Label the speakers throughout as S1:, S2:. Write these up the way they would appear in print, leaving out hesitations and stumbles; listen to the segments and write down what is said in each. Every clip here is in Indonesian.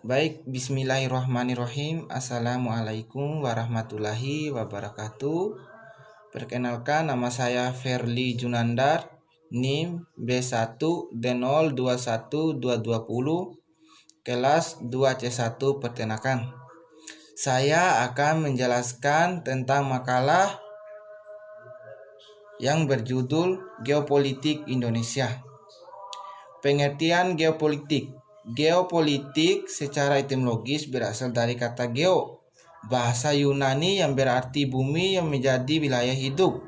S1: Baik, bismillahirrahmanirrahim. Assalamualaikum warahmatullahi wabarakatuh. Perkenalkan, nama saya Ferli Junandar, NIM B1D021220, kelas 2C1 Peternakan. Saya akan menjelaskan tentang makalah yang berjudul Geopolitik Indonesia. Pengertian geopolitik. Geopolitik secara etimologis berasal dari kata geo, bahasa Yunani yang berarti bumi yang menjadi wilayah hidup.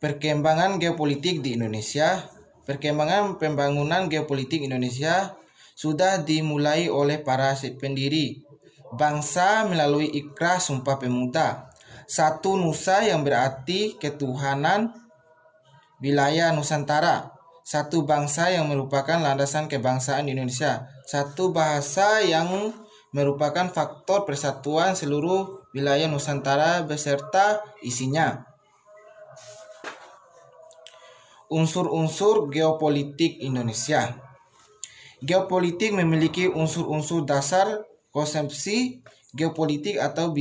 S1: Perkembangan geopolitik di Indonesia. Perkembangan pembangunan geopolitik Indonesia sudah dimulai oleh para pendiri bangsa melalui Ikrah Sumpah Pemuda. Satu Nusa yang berarti ketuhanan wilayah Nusantara. Satu bangsa yang merupakan landasan kebangsaan Indonesia. Satu bahasa yang merupakan faktor persatuan seluruh wilayah Nusantara beserta isinya. Unsur-unsur geopolitik Indonesia. Geopolitik memiliki unsur-unsur dasar. Konsepsi geopolitik atau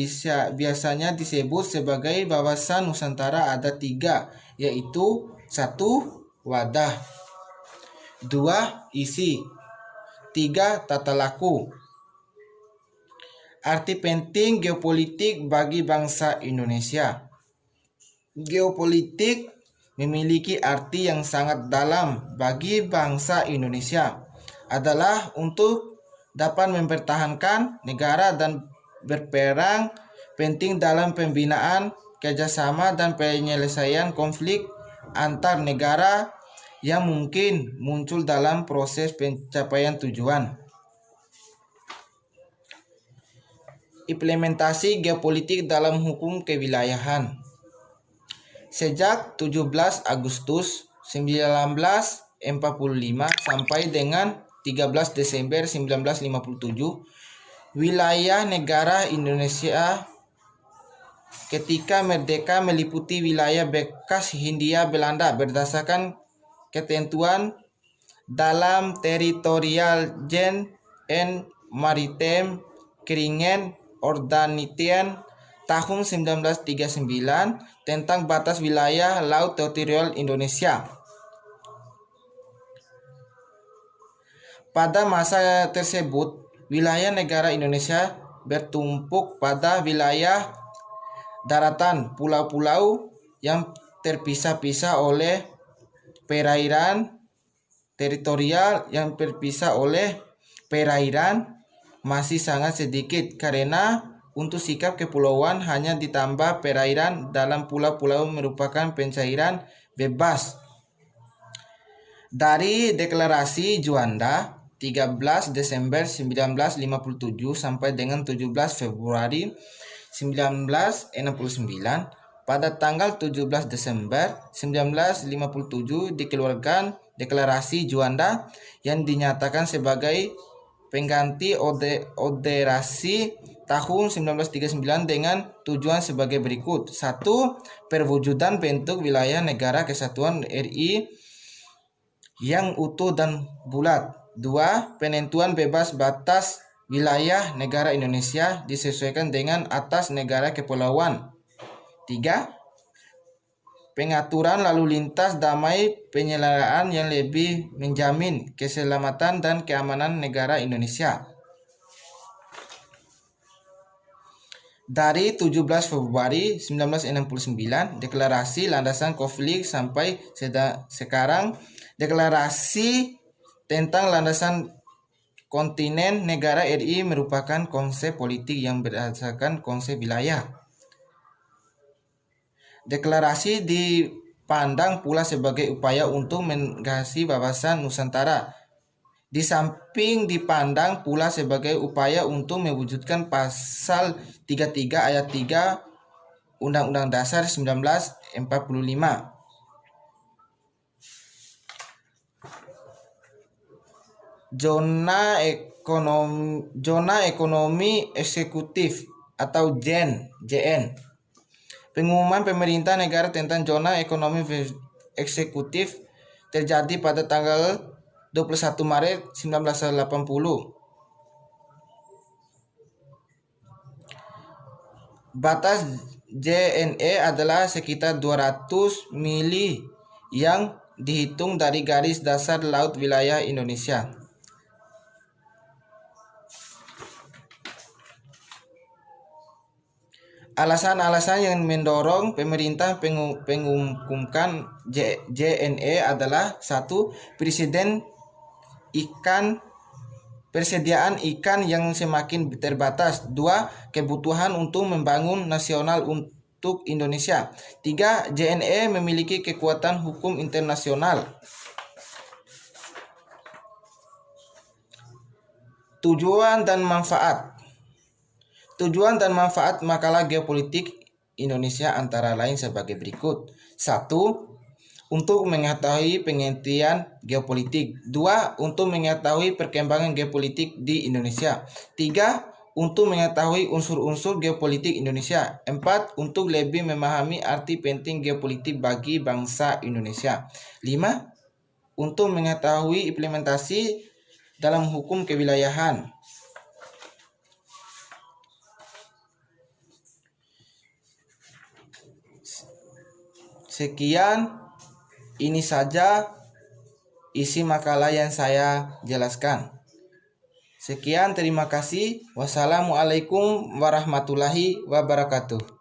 S1: biasanya disebut sebagai wawasan Nusantara ada 3, yaitu 1. Wadah, 2. Isi, 3. Tata laku. Arti penting geopolitik bagi bangsa Indonesia. Geopolitik memiliki arti yang sangat dalam bagi bangsa Indonesia, adalah untuk dapat mempertahankan negara dan berperan penting dalam pembinaan, kerjasama, dan penyelesaian konflik antar negara yang mungkin muncul dalam proses pencapaian tujuan. Implementasi geopolitik dalam hukum kewilayahan. Sejak 17 Agustus 1945 sampai dengan 13 Desember 1957, wilayah negara Indonesia ketika merdeka meliputi wilayah bekas Hindia Belanda berdasarkan ketentuan dalam Territorial en Maritime Kringen Ordonantian tahun 1939 tentang batas wilayah laut teritorial Indonesia. Pada masa tersebut, wilayah negara Indonesia bertumpuk pada wilayah daratan, pulau-pulau yang terpisah-pisah oleh perairan, teritorial yang terpisah oleh perairan masih sangat sedikit karena untuk sikap kepulauan hanya ditambah perairan dalam pulau-pulau merupakan pencairan bebas. Dari Deklarasi Juanda 13 Desember 1957 sampai dengan 17 Februari 1969, pada tanggal 17 Desember 1957 dikeluarkan Deklarasi Juanda yang dinyatakan sebagai pengganti Orderasi tahun 1939 dengan tujuan sebagai berikut. 1. Perwujudan bentuk wilayah negara kesatuan RI yang utuh dan bulat. 2. Penentuan bebas batas wilayah negara Indonesia disesuaikan dengan atas negara kepulauan. 3. Pengaturan lalu lintas damai, penyelenggaraan yang lebih menjamin keselamatan dan keamanan negara Indonesia. Dari 17 Februari 1969, deklarasi landasan konflik sampai sekarang, deklarasi tentang landasan kontinen negara RI merupakan konsep politik yang berdasarkan konsep wilayah. Deklarasi dipandang pula sebagai upaya untuk mengatasi wawasan Nusantara. Di samping dipandang pula sebagai upaya untuk mewujudkan pasal 33 ayat 3 Undang-Undang Dasar 1945. Zona ekonomi eksekutif atau JN. Pengumuman pemerintah negara tentang zona ekonomi eksekutif terjadi pada tanggal 21 Maret 1980. Batas JNE adalah sekitar 200 mili yang dihitung dari garis dasar laut wilayah Indonesia. Alasan-alasan yang mendorong pemerintah mengumumkan JNE adalah: 1. Persediaan ikan yang semakin terbatas. 2. Kebutuhan untuk membangun nasional untuk Indonesia. 3. JNE memiliki kekuatan hukum internasional. Tujuan dan manfaat. Tujuan dan manfaat makalah geopolitik Indonesia antara lain sebagai berikut. 1. Untuk mengetahui pengertian geopolitik. 2. Untuk mengetahui perkembangan geopolitik di Indonesia. 3. Untuk mengetahui unsur-unsur geopolitik Indonesia. 4. Untuk lebih memahami arti penting geopolitik bagi bangsa Indonesia. 5. Untuk mengetahui implementasi dalam hukum kewilayahan. Sekian, ini saja isi makalah yang saya jelaskan. Sekian, terima kasih. Wassalamualaikum warahmatullahi wabarakatuh.